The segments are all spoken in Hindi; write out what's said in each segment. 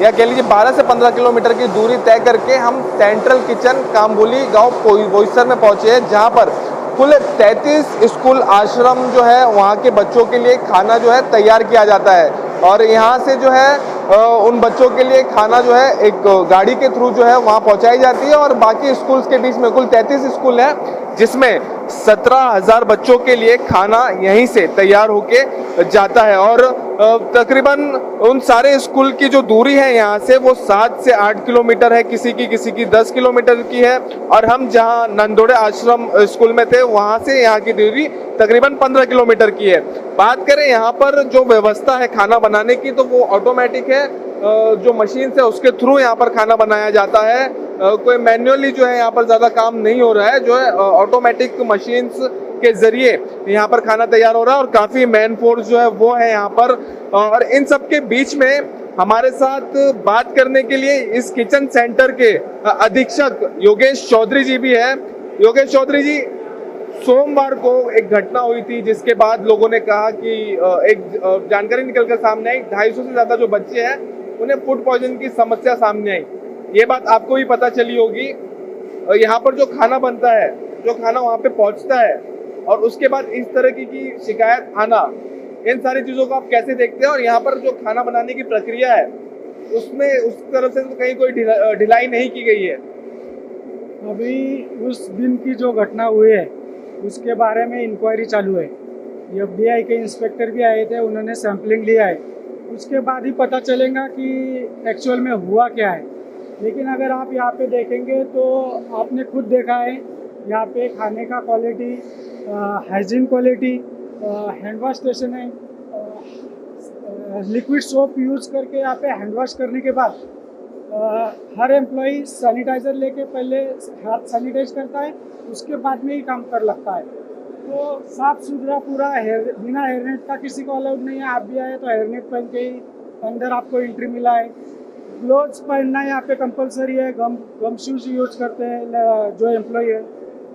या कह लीजिए 12 से 15 किलोमीटर की दूरी तय करके हम सेंट्रल किचन कामबोली गांव बोईसर में पहुंचे हैं, जहां पर कुल 33 स्कूल आश्रम जो है वहां के बच्चों के लिए खाना जो है तैयार किया जाता है। और यहाँ से जो है उन बच्चों के लिए खाना जो है एक गाड़ी के थ्रू जो है वहाँ पहुँचाई जाती है। और बाकी स्कूल्स के बीच में कुल 33 स्कूल हैं, जिसमें 17,000 बच्चों के लिए खाना यहीं से तैयार होके जाता है। और तकरीबन उन सारे स्कूल की जो दूरी है यहाँ से वो 7 से 8 किलोमीटर है, किसी की 10 किलोमीटर की है। और हम जहाँ नंदोड़े आश्रम स्कूल में थे वहाँ से यहाँ की दूरी तकरीबन 15 किलोमीटर की है। बात करें यहाँ पर जो व्यवस्था है खाना बनाने की, तो वो ऑटोमेटिक है, जो मशीन है उसके थ्रू यहाँ पर खाना बनाया जाता है। कोई मैन्युअली जो है यहाँ पर ज्यादा काम नहीं हो रहा है, जो है ऑटोमेटिक मशीन्स के जरिए यहाँ पर खाना तैयार हो रहा है। और काफी मैन फोर्स जो है वो है यहाँ पर। और इन सब के बीच में हमारे साथ बात करने के लिए इस किचन सेंटर के अधीक्षक योगेश चौधरी जी भी है। योगेश चौधरी जी, सोमवार को एक घटना हुई थी जिसके बाद लोगों ने कहा कि एक जानकारी निकलकर सामने आई, 250 से ज्यादा जो बच्चे हैं उन्हें फूड पॉइजन की समस्या सामने आई। ये बात आपको भी पता चली होगी। यहाँ पर जो खाना बनता है, जो खाना वहाँ पे पहुँचता है, और उसके बाद इस तरह की शिकायत आना, इन सारी चीजों को आप कैसे देखते हैं? और यहाँ पर जो खाना बनाने की प्रक्रिया है उसमें उस तरफ से तो कहीं कोई ढिलाई नहीं की गई है। अभी उस दिन की जो घटना हुई है उसके बारे में इंक्वायरी चालू है। एफडीआई के इंस्पेक्टर भी आए थे, उन्होंने सैंपलिंग लिया है। उसके बाद ही पता चलेगा कि एक्चुअल में हुआ क्या है। लेकिन अगर आप यहाँ पे देखेंगे तो आपने खुद देखा है यहाँ पे खाने का quality, hygiene quality, hand wash station है, लिक्विड सोप यूज़ करके यहाँ पे हैंड वॉश करने के बाद हर एम्प्लॉई सैनिटाइज़र लेके पहले हाथ सैनिटाइज करता है, उसके बाद में ही काम कर लगता है। तो साफ सुथरा पूरा बिना हेयरनेट का किसी को अलाउड नहीं है। आप भी आए तो हेयरनेट पहन के ही अंदर आपको एंट्री मिला है। ग्लोव्स पहनना यहाँ पे कंपलसरी है, गम शूज यूज करते हैं जो एम्प्लॉय है।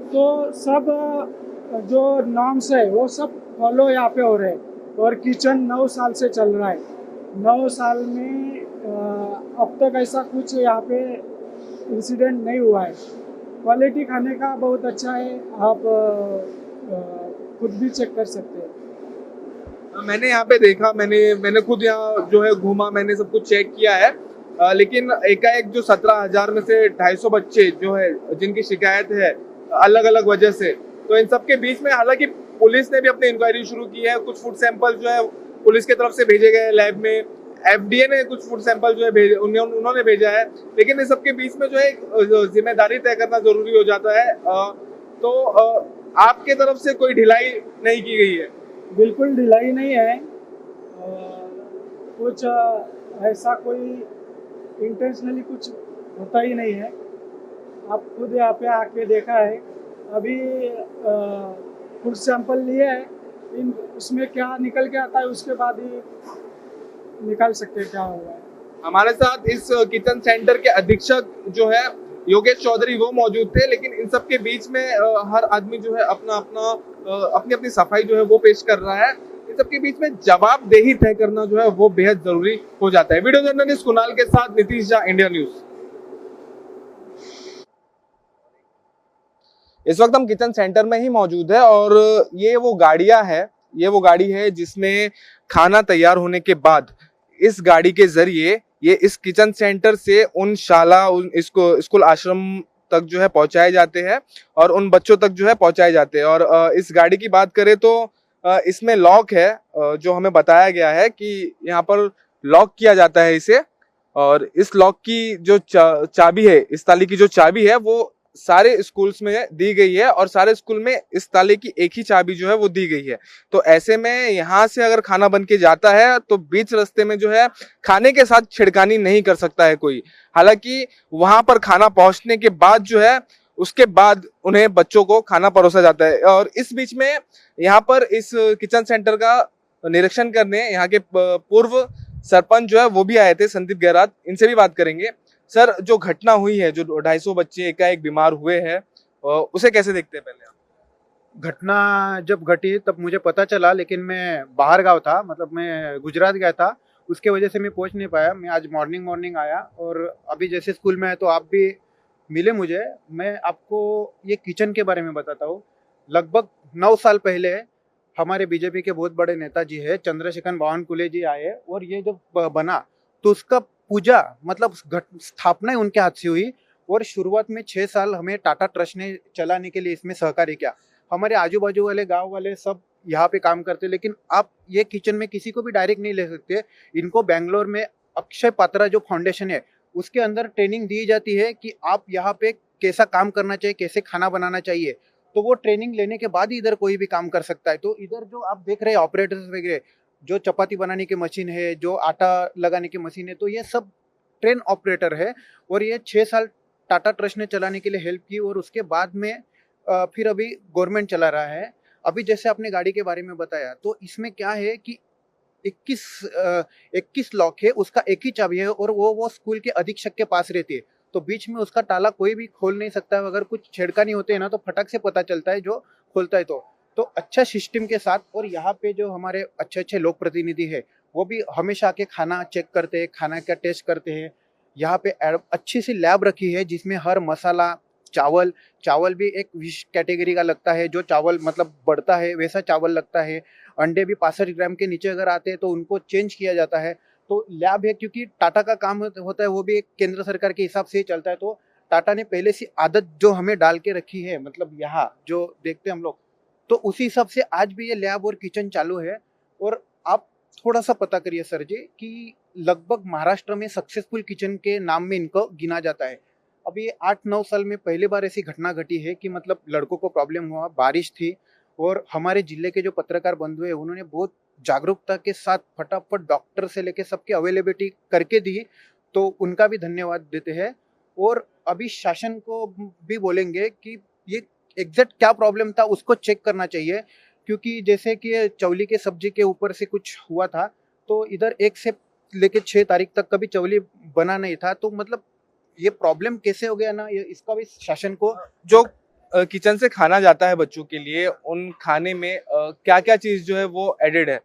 तो सब जो नॉर्म्स है वो सब फॉलो यहाँ पे हो रहे हैं। और किचन 9 साल से चल रहा है। 9 साल में अब तक ऐसा कुछ यहाँ पे इंसिडेंट नहीं हुआ है। क्वालिटी खाने का बहुत अच्छा है, आप खुद भी चेक कर सकते हैं। मैंने यहाँ पे देखा, मैंने खुद यहाँ जो है घूमा, मैंने सब कुछ चेक किया है। लेकिन एकाएक जो 17,000 में से 250 बच्चे जो है जिनकी शिकायत है अलग अलग वजह से, तो इन सब के बीच में हालांकि पुलिस ने भी अपनी इंक्वायरी शुरू की है। कुछ फूड सैंपल जो है पुलिस की तरफ से भेजे गए लैब में, एफडीए ने कुछ फूड सैंपल जो है उन्होंने भेजा है। लेकिन इस सब के बीच में जो है जिम्मेदारी तय करना जरूरी हो जाता है। तो आपके तरफ से कोई ढिलाई नहीं की गई है? बिल्कुल ढिलाई नहीं है। कुछ ऐसा कोई इंटेंशनली कुछ होता ही नहीं है। आप खुद यहाँ पे आके देखा है। अभी फूड सैंपल लिए है, उसमें क्या निकल के आता है उसके बाद ही निकाल सकते हैं क्या हुआ है। हमारे साथ इस किचन सेंटर के अधीक्षक जो है योगेश चौधरी वो मौजूद थे। लेकिन इन सब के बीच में हर आदमी जो है अपनी अपनी सफाई जो है वो पेश कर रहा है। इन सब के बीच में जवाबदेही तय करना जो है वो बेहद जरूरी हो जाता है। वीडियो जर्नलिस्ट कुणाल के साथ नीतीश झा, इंडिया न्यूज। इस वक्त हम किचन सेंटर में ही मौजूद है और ये वो गाड़ी है जिसमें खाना तैयार होने के बाद इस गाड़ी के जरिए ये इस किचन सेंटर से उन स्कूल आश्रम तक जो है पहुंचाए जाते हैं और उन बच्चों तक जो है पहुंचाए जाते हैं। और इस गाड़ी की बात करें तो इसमें लॉक है, जो हमें बताया गया है कि यहाँ पर लॉक किया जाता है इसे। और इस लॉक की जो चाबी है, इस ताले की जो चाबी है वो सारे स्कूल्स में दी गई है और सारे स्कूल में इस ताले की एक ही चाबी जो है वो दी गई है। तो ऐसे में यहाँ से अगर खाना बन के जाता है तो बीच रास्ते में जो है खाने के साथ छिड़कानी नहीं कर सकता है कोई। हालांकि वहां पर खाना पहुंचने के बाद जो है उसके बाद उन्हें बच्चों को खाना परोसा जाता है। और इस बीच में यहाँ पर इस किचन सेंटर का निरीक्षण करने यहाँ के पूर्व सरपंच जो है वो भी आए थे, संदीप गहरात। इनसे भी बात करेंगे। सर, जो घटना हुई है, जो 250 बच्चे एकाएक बीमार हुए हैं, उसे कैसे देखते हैं? पहले आप। घटना जब घटी तब मुझे पता चला, लेकिन मैं बाहर गाँव था, मतलब मैं गुजरात गया था। उसके वजह से मैं पहुंच नहीं पाया। मैं आज मॉर्निंग आया और अभी जैसे स्कूल में है तो आप भी मिले मुझे। मैं आपको ये किचन के बारे में बताता हूँ। लगभग 9 साल पहले हमारे बीजेपी के बहुत बड़े नेताजी है चंद्रशेखर बावनकुले जी आए और ये जब बना तो उसका पूजा मतलब स्थापना ही उनके हाथ से हुई। और शुरुआत में 6 साल हमें टाटा ट्रस्ट ने चलाने के लिए इसमें सहकार्य किया। हमारे आजू बाजू वाले गांव वाले सब यहाँ पे काम करते, लेकिन आप ये किचन में किसी को भी डायरेक्ट नहीं ले सकते। इनको बेंगलोर में अक्षय पात्रा जो फाउंडेशन है उसके अंदर ट्रेनिंग दी जाती है कि आप यहाँ पे कैसा काम करना चाहिए, कैसे खाना बनाना चाहिए। तो वो ट्रेनिंग लेने के बाद ही इधर कोई भी काम कर सकता है। तो इधर जो आप देख रहे हैं ऑपरेटर्स वगैरह, जो चपाती बनाने की मशीन है, जो आटा लगाने की मशीन है, तो ये सब ट्रेन ऑपरेटर है। और ये 6 साल टाटा ट्रस्ट ने चलाने के लिए हेल्प की और उसके बाद में फिर अभी गवर्नमेंट चला रहा है। अभी जैसे आपने गाड़ी के बारे में बताया तो इसमें क्या है कि 21 लॉक है, उसका एक ही चाबी है और वो स्कूल के अधीक्षक के पास रहती है। तो बीच में उसका ताला कोई भी खोल नहीं सकता है। अगर कुछ छेड़खानी होते हैं ना तो फटक से पता चलता है जो खोलता है। तो अच्छा सिस्टम के साथ। और यहाँ पे जो हमारे अच्छे लोक प्रतिनिधि है वो भी हमेशा आके खाना चेक करते हैं, खाना का टेस्ट करते हैं। यहाँ पे अच्छी सी लैब रखी है जिसमें हर मसाला, चावल भी एक विशेष कैटेगरी का लगता है। जो चावल मतलब बढ़ता है वैसा चावल लगता है। अंडे भी 65 ग्राम के नीचे अगर आते हैं तो उनको चेंज किया जाता है। तो लैब है, क्योंकि टाटा का काम होता है वो भी एक केंद्र सरकार के हिसाब से ही चलता है। तो टाटा ने पहले से आदत जो हमें डाल के रखी है, मतलब यहाँ जो देखते हैं हम लोग, तो उसी हिसाब से आज भी ये लैब और किचन चालू है। और आप थोड़ा सा पता करिए सर जी कि लगभग महाराष्ट्र में सक्सेसफुल किचन के नाम में इनको गिना जाता है। अभी ये 8-9 साल में पहली बार ऐसी घटना घटी है कि मतलब लड़कों को प्रॉब्लम हुआ, बारिश थी और हमारे जिले के जो पत्रकार बंधु है उन्होंने बहुत जागरूकता के साथ फटाफट डॉक्टर से लेके सबकी अवेलेबिलिटी करके दी। तो उनका भी धन्यवाद देते हैं। और अभी शासन को भी बोलेंगे कि ये एग्जैक्ट क्या प्रॉब्लम था उसको चेक करना चाहिए। क्योंकि जैसे कि चौली के सब्जी के ऊपर से कुछ हुआ था तो इधर 1 से लेके 6 तारीख तक कभी चौली बना नहीं था। तो मतलब ये प्रॉब्लम कैसे हो गया ना, ये इसका भी शासन को जो किचन से खाना जाता है बच्चों के लिए, उन खाने में क्या क्या चीज जो है वो एडेड है?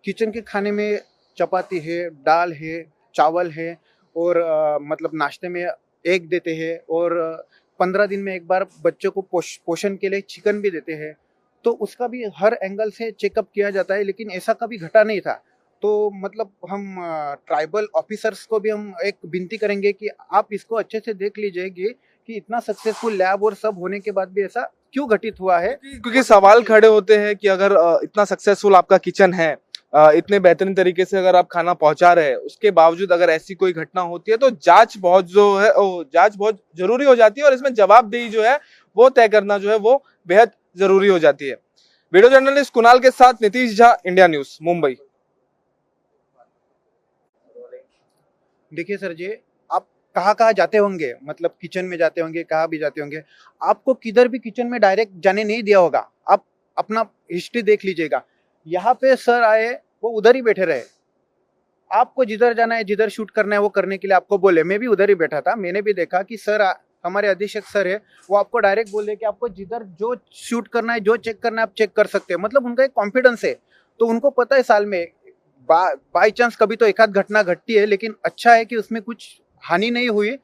किचन के खाने में चपाती है, दाल है, चावल है और मतलब नाश्ते में एग देते हैं और 15 दिन में एक बार बच्चों को पोषण के लिए चिकन भी देते हैं। तो उसका भी हर एंगल से चेकअप किया जाता है, लेकिन ऐसा कभी घटा नहीं था। तो मतलब हम ट्राइबल ऑफिसर्स को भी हम एक विनती करेंगे कि आप इसको अच्छे से देख लीजिए कि इतना सक्सेसफुल लैब और सब होने के बाद भी ऐसा क्यों घटित हुआ है। क्योंकि सवाल खड़े होते हैं कि अगर इतना सक्सेसफुल आपका किचन है, इतने बेहतरीन तरीके से अगर आप खाना पहुंचा रहे हैं, उसके बावजूद अगर ऐसी कोई घटना होती है तो जांच बहुत जरूरी हो जाती है और इसमें जवाबदेही जो है वो तय करना जो है वो बेहद जरूरी हो जाती है। वीडियो जर्नलिस्ट कुणाल के साथ नीतीश झा, इंडिया न्यूज, मुंबई। देखिए सर जी, आप कहाँ जाते होंगे, मतलब किचन में जाते होंगे, कहाँ भी जाते होंगे, आपको किधर भी किचन में डायरेक्ट जाने नहीं दिया होगा। आप अपना हिस्ट्री देख लीजिएगा। यहाँ पे सर आए, वो उधर ही बैठे रहे। आपको जिधर जाना है, जिधर शूट करना है वो करने के लिए आपको बोले। मैं भी उधर ही बैठा था, मैंने भी देखा कि सर हमारे अधीक्षक सर है, वो आपको डायरेक्ट बोल रहे कि आपको जिधर जो शूट करना है, जो चेक करना है आप चेक कर सकते हैं। मतलब उनका एक कॉन्फिडेंस है। तो उनको पता है साल में बाई चांस कभी तो एक आध घटना घटती है, लेकिन अच्छा है कि उसमें कुछ हानि नहीं हुई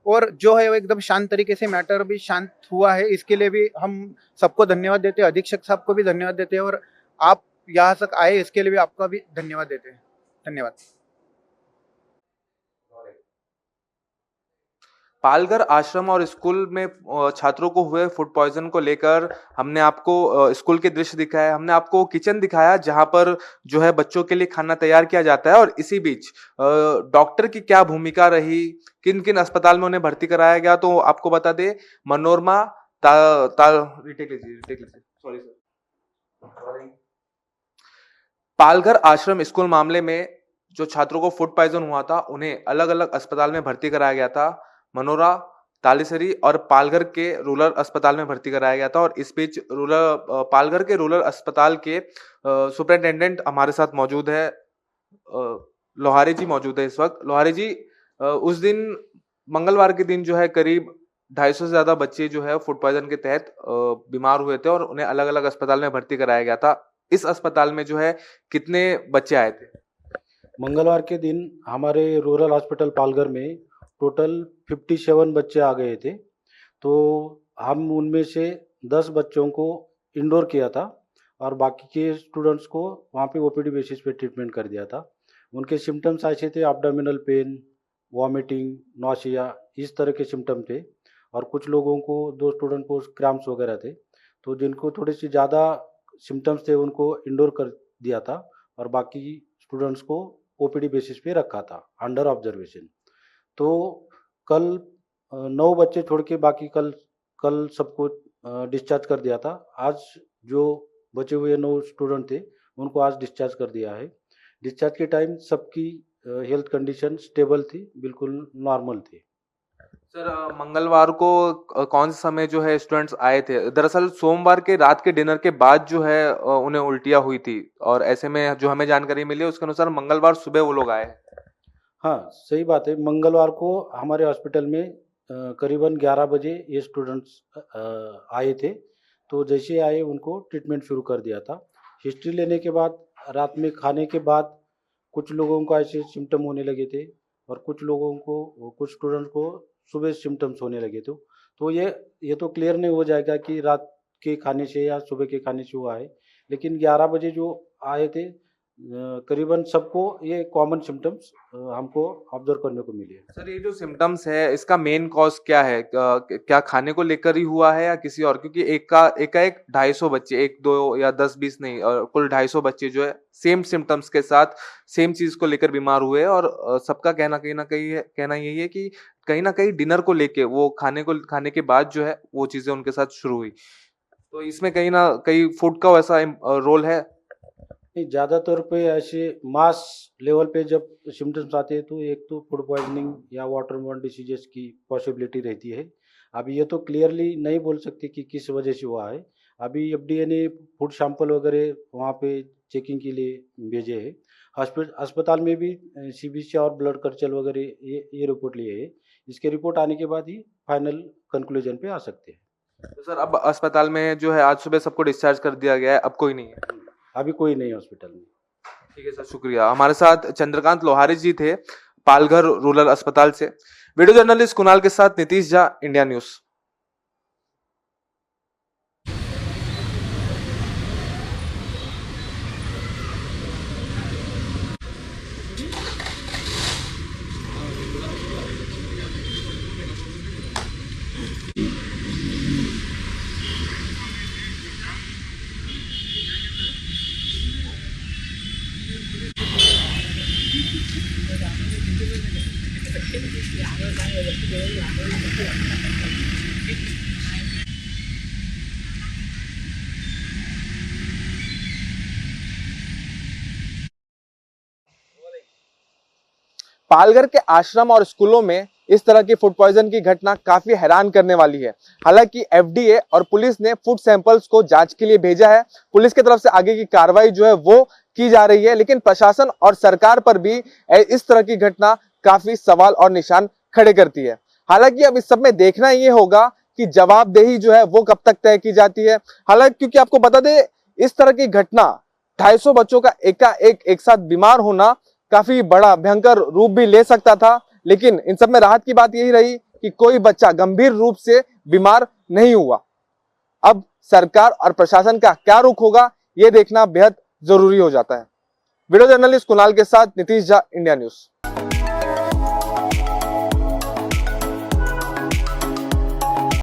और जो है वो एकदम शांत तरीके से मैटर भी शांत हुआ है। इसके लिए भी हम सबको धन्यवाद देते हैं, अधीक्षक साहब को भी धन्यवाद देते हैं और आप यहाँ तक आए इसके लिए भी आपका भी धन्यवाद देते हैं। धन्यवाद। पालघर आश्रम और स्कूल में छात्रों को हुए फूड पॉइजन को लेकर हमने आपको स्कूल के दृश्य दिखाया, हमने आपको किचन दिखाया जहां पर जो है बच्चों के लिए खाना तैयार किया जाता है। और इसी बीच डॉक्टर की क्या भूमिका रही, किन किन अस्पताल में उन्हें भर्ती कराया गया, तो आपको बता दे मनोरमा पालघर आश्रम स्कूल मामले में जो छात्रों को फूड पॉइजन हुआ था उन्हें अलग अलग अस्पताल में भर्ती कराया गया था। मनोरा, तालिसरी और पालघर के रूरल अस्पताल में भर्ती कराया गया था। और इस बीच पालघर के रूरल अस्पताल के सुपरिटेंडेंट हमारे साथ मौजूद है, लोहारी जी मौजूद है इस वक्त। लोहारी जी, उस दिन मंगलवार के दिन जो है करीब 250 से ज्यादा बच्चे जो है फूड पॉइजन के तहत बीमार हुए थे और उन्हें अलग अलग अस्पताल में भर्ती कराया गया था। इस अस्पताल में जो है कितने बच्चे आए थे? मंगलवार के दिन हमारे रूरल हॉस्पिटल पालघर में टोटल 57 बच्चे आ गए थे। तो हम उनमें से 10 बच्चों को इंडोर किया था और बाकी के स्टूडेंट्स को वहाँ पे ओपीडी बेसिस पे ट्रीटमेंट कर दिया था। उनके सिम्टम्स ऐसे थे, एब्डोमिनल पेन, वॉमिटिंग, नौसिया, इस तरह के सिम्टम थे। और कुछ लोगों को, 2 स्टूडेंट को क्रैम्प्स वगैरह थे। तो जिनको थोड़ी सी ज़्यादा सिम्टम्स थे उनको इंडोर कर दिया था और बाकी स्टूडेंट्स को ओपीडी बेसिस पे रखा था अंडर ऑब्जर्वेशन। तो कल 9 बच्चे छोड़ के बाकी कल सबको डिस्चार्ज कर दिया था। आज जो बचे हुए 9 स्टूडेंट थे उनको आज डिस्चार्ज कर दिया है। डिस्चार्ज के टाइम सबकी हेल्थ कंडीशन स्टेबल थी, बिल्कुल नॉर्मल थी। सर मंगलवार को कौन सा समय जो है स्टूडेंट्स आए थे? दरअसल सोमवार के रात के डिनर के बाद जो है उन्हें उल्टियाँ हुई थी और ऐसे में जो हमें जानकारी मिली है उसके अनुसार मंगलवार सुबह वो लोग आए हैं। हाँ, सही बात है। मंगलवार को हमारे हॉस्पिटल में करीबन 11 बजे ये स्टूडेंट्स आए थे। तो जैसे आए उनको ट्रीटमेंट शुरू कर दिया था। हिस्ट्री लेने के बाद रात में खाने के बाद कुछ लोगों को ऐसे सिम्टम होने लगे थे और कुछ स्टूडेंट्स को सुबह सिम्टम्स होने लगे थे। तो ये तो क्लियर नहीं हो जाएगा कि रात के खाने से या सुबह के खाने से हुआ है, लेकिन 11 बजे जो आए थे करीबन सबको ये कॉमन सिम्टम्स हमको ऑब्जर्व करने को मिले। सर ये जो सिम्टम्स है इसका मेन कॉज क्या है? क्या खाने को लेकर ही हुआ है या किसी और? क्योंकि एक 250 बच्चे, 1 2 या 10 20 नहीं, कुल 250 बच्चे जो है सेम सिम्टम्स के साथ सेम चीज को लेकर बीमार हुए और सबका कहना यही है कि कहीं ना कहीं डिनर को लेके वो खाने के बाद जो है वो चीजें उनके साथ शुरू हुई। तो इसमें कहीं ना कहीं फूड का वैसा रोल है। नहीं, ज़्यादातर पे ऐसे मास लेवल पे जब सिम्टम्स आते हैं तो एक तो फूड पॉइजनिंग या वाटरबोर्न डिसीजेस की पॉसिबिलिटी रहती है। अभी ये तो क्लियरली नहीं बोल सकते कि किस वजह से हुआ है। अभी एफडीए ने फूड सैंपल वगैरह वहाँ पे चेकिंग के लिए भेजे हैं। अस्पताल में भी सीबीसी और ब्लड कल्चर वगैरह ये रिपोर्ट लिए है। इसके रिपोर्ट आने के बाद ही फाइनल कंक्लूजन पे आ सकते हैं। तो सर अब अस्पताल में जो है आज सुबह सबको डिस्चार्ज कर दिया गया है, अब कोई नहीं है? अभी कोई नहीं हॉस्पिटल में। ठीक है सर, शुक्रिया। हमारे साथ चंद्रकांत लोहारी जी थे पालघर रूरल अस्पताल से। वीडियो जर्नलिस्ट कुणाल के साथ नीतीश झा, इंडिया न्यूज। पालघर के आश्रम और स्कूलों में इस तरह की फूड पॉइजन की घटना काफी हैरान करने वाली है। हालांकि एफडीए और पुलिस ने फूड सैंपल्स को जांच के लिए भेजा है। पुलिस की तरफ से आगे की कार्रवाई जो है वो की जा रही है, लेकिन प्रशासन और सरकार पर भी इस तरह की घटना काफी सवाल और निशान खड़े करती है। हालांकि अब इस सब में देखना ये होगा कि जवाबदेही जो है वो कब तक तय की जाती है। हालांकि क्योंकि आपको बता दें, इस तरह की घटना 250 बच्चों का एक साथ बीमार होना काफी बड़ा भयंकर रूप भी ले सकता था, लेकिन इन सब में राहत की बात यही रही कि कोई बच्चा गंभीर रूप से बीमार नहीं हुआ। अब सरकार और प्रशासन का क्या रुख होगा ये देखना बेहद जरूरी हो जाता है। वीडियो जर्नलिस्ट कुणाल के साथ नीतीश झा, इंडिया न्यूज।